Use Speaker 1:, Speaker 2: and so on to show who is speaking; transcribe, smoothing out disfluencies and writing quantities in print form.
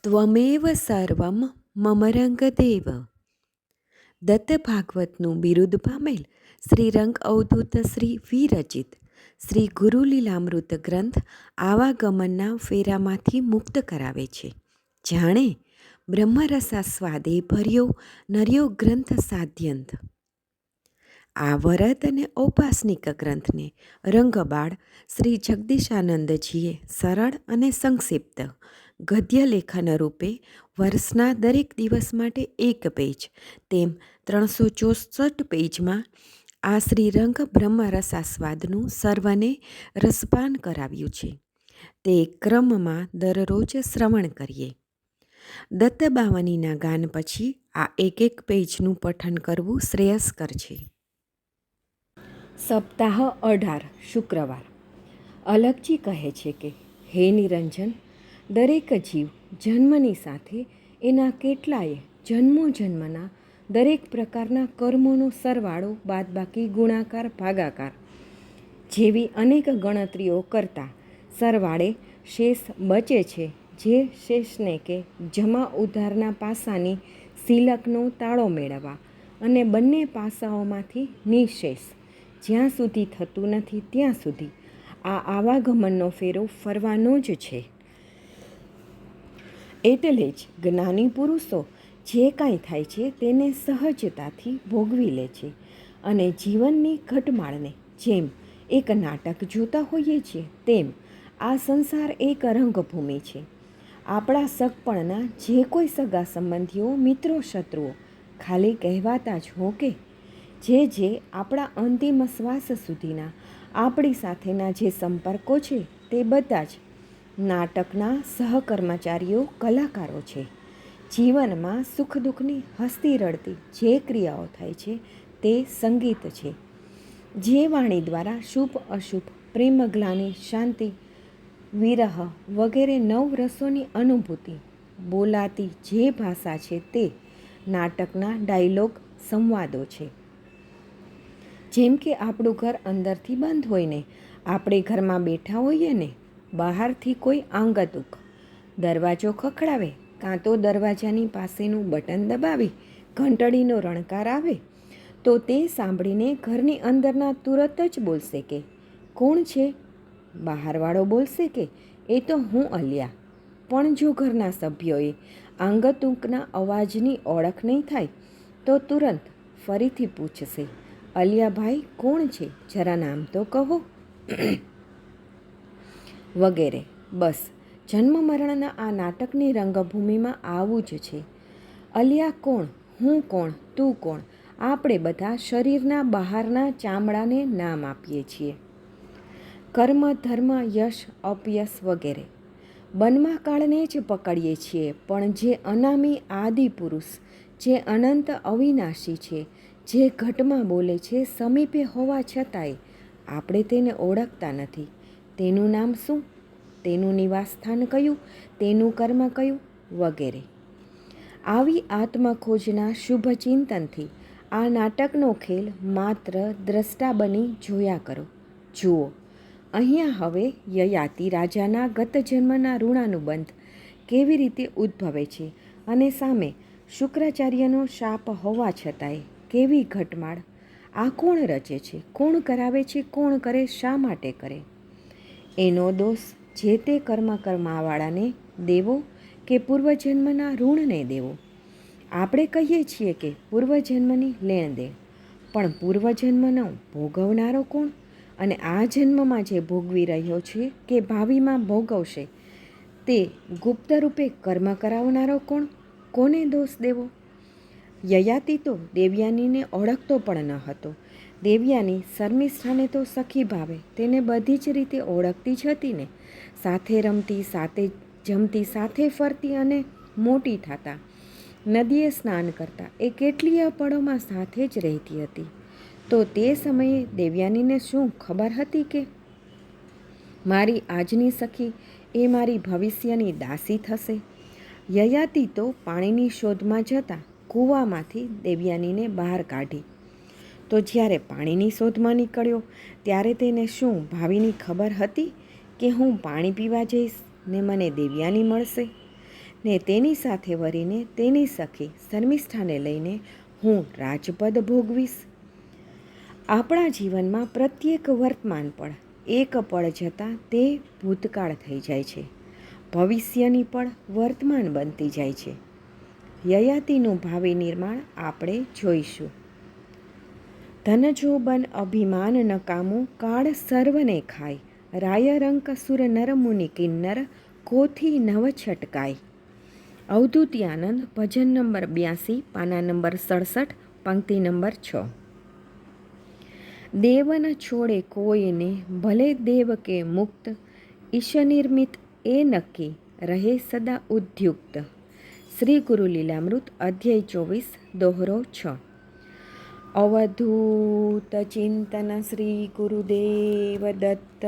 Speaker 1: ત્વમેવ સર્વમ મમ રંગદેવ. દત્ત ભાગવતનું બિરુદ પામેલ શ્રી રંગ અવધૂત શ્રી વિરચિત શ્રી ગુરુલીલામૃત ગ્રંથ આવાગમનના ફેરામાંથી મુક્ત કરાવે છે. જાણે બ્રહ્મરસાસ્વાદે ભર્યો નર્યો ગ્રંથ સાધ્યંત. આ વરદ અને ઔપાસનિક ગ્રંથને રંગબાળ શ્રી જગદીશાનંદજીએ સરળ અને સંક્ષિપ્ત ગદ્ય લેખન રૂપે વર્ષના દરેક દિવસ માટે એક પેજ તેમ 364 પેજમાં આ શ્રીરંગ બ્રહ્મરસાસ્વાદનું સર્વને રસપાન કરાવ્યું છે. તે ક્રમમાં દરરોજ શ્રવણ કરીએ. દત્તબાવનીના ગાન પછી આ એક પેજનું પઠન કરવું શ્રેયસ્કર છે. સપ્તાહ 18 શુક્રવાર. અલગજી કહે છે કે હે નિરંજન, દરેક જીવ જન્મની સાથે એના કેટલાય જન્મોજન્મના દરેક પ્રકારના કર્મોનો સરવાળો બાદબાકી ગુણાકાર ભાગાકાર જેવી અનેક ગણતરીઓ કરતા સરવાળે શેષ બચે છે. જે શેષને કે જમા ઉધારના પાસાની સિલકનો તાળો મેળવવા અને બંને પાસાઓમાંથી નિશેષ જ્યાં સુધી થતું નથી ત્યાં સુધી આ આવાગમનનો ફેરો ફરવાનો જ છે. એટલે જ જ્ઞાની પુરુષો જે કાંઈ થાય છે તેને સહજતાથી ભોગવી લે છે અને જીવનની ઘટમાળને જેમ એક નાટક જોતા હોઈએ છીએ તેમ આ સંસાર એક રંગભૂમિ છે. આપણા સગપણના જે કોઈ સગા સંબંધીઓ, મિત્રો, શત્રુઓ ખાલી કહેવાતા જ હો કે જે આપણા અંતિમ શ્વાસ સુધીના આપણી સાથેના જે સંપર્કો છે તે બધા જ નાટકના સહકર્મચારીઓ, કલાકારો છે. જીવનમાં સુખ દુઃખની હસતી રડતી જે ક્રિયાઓ થાય છે તે સંગીત છે. જે વાણી દ્વારા શુભ અશુભ, પ્રેમ ગ્લાનિ, શાંતિ, વિરહ વગેરે નવ રસોની અનુભૂતિ બોલાતી જે ભાષા છે તે નાટકના ડાયલોગ, સંવાદો છે. જેમ કે આપણું ઘર અંદરથી બંધ હોય ને આપણે ઘરમાં બેઠા હોઈએ ને બહારથી કોઈ આંગતુક દરવાજો ખખડાવે કાં તો દરવાજાની પાસેનું બટન દબાવી ઘંટડીનો રણકાર આવે તો તે સાંભળીને ઘરની અંદરના તુરત જ બોલશે કે કોણ છે? બહારવાળો બોલશે કે એ તો હું અલ્યા. પણ જો ઘરના સભ્યોએ આંગતુકના અવાજની ઓળખ નહીં થાય તો તુરંત ફરીથી પૂછશે, અલિયાભાઈ કોણ છે? જરા નામ તો કહો. વગેરે. બસ જન્મ મરણના આ નાટકની રંગભૂમિમાં આવું જ છે. અલિયા કોણ? હું કોણ? તું કોણ? આપણે બધા શરીરના બહારના ચામડાને નામ આપીએ છીએ. કર્મ, ધર્મ, યશ, અપયશ વગેરે બનમાં કાળને જ પકડીએ છીએ. પણ જે અનામી આદિ પુરુષ, જે અનંત અવિનાશી છે, જે ઘટમાં બોલે છે, સમીપે હોવા છતાંય આપણે તેને ઓળખતા નથી, તેનું નામ શું? તેનું નિવાસસ્થાન કયું? તેનું કર્મ કયું? વગેરે. આવી આત્મખોજના શુભ ચિંતનથી આ નાટકનો ખેલ માત્ર દ્રષ્ટા બની જોયા કરો. જુઓ, અહીંયા હવે યયાતિ રાજાના ગત જન્મના ઋણાનુબંધ કેવી રીતે ઉદ્ભવે છે અને સામે શુક્રાચાર્યનો શાપ હોવા છતાંય કેવી ઘટમાળ. આ કોણ રચે છે? કોણ કરાવે છે? કોણ કરે? શા માટે કરે? એનો દોષ જે તે કર્મ કરવાવાળાને દેવો કે પૂર્વજન્મના ઋણને દેવો? આપણે કહીએ છીએ કે પૂર્વજન્મની લેણ દેણ, પણ પૂર્વજન્મનો ભોગવનારો કોણ? અને આ જન્મમાં જે ભોગવી રહ્યો છે કે ભાવિમાં ભોગવશે તે ગુપ્ત રૂપે કર્મ કરાવનારો કોણ? કોને દોષ દેવો? યયાતિ તો દેવયાનીને ઓળખતો પણ ન હતો. દેવયાની શર્મિષ્ઠાને તો સખી ભાવે તેને બધી જ રીતે ઓળખતી જ હતી ને. સાથે રમતી, સાથે જમતી, સાથે ફરતી અને મોટી થતા, નદીએ સ્નાન કરતા એ કેટલીય પળોમાં સાથે જ રહેતી હતી. તો તે સમયે દેવયાનીને શું ખબર હતી કે મારી આજની સખી એ મારી ભવિષ્યની દાસી થશે? યયાતિ તો પાણીની શોધમાં જતા કૂવામાંથી દેવયાનીને બહાર કાઢી. તો જ્યારે પાણીની શોધમાં નીકળ્યો ત્યારે તેને શું ભાવિની ખબર હતી કે હું પાણી પીવા જઈશ ને મને દેવયાની મળશે? ને તેની સાથે વરીને તેની સખી શર્મિષ્ઠાને લઈને હું રાજપદ ભોગવીશ. આપણા જીવનમાં પ્રત્યેક વર્તમાન પળ એક પળ જતાં તે ભૂતકાળ થઈ જાય છે. ભવિષ્યની પળ વર્તમાન બનતી જાય છે. યયાતિનું ભાવિ નિર્માણ આપણે જોઈશું. ધનજોબન અભિમાન નકામું કાળ સર્વને ખાય. રાય રંક સુર નર મુનિ કિન્નર કોથી નવ છટકાય. અવધૂત્યાનંદ ભજન નંબર 82 પાના નંબર 67 પંક્તિ નંબર 6. દેવન છોડે કોઈને ભલે દેવ કે મુક્ત ઈશ નિર્મિત એ નક્કી રહે સદા ઉદ્યુક્ત. શ્રી ગુરુ લીલામૃત અધ્યાય 24 દોહરો 6. અવધૂત ચિંતન શ્રી ગુરુદેવ દત્ત.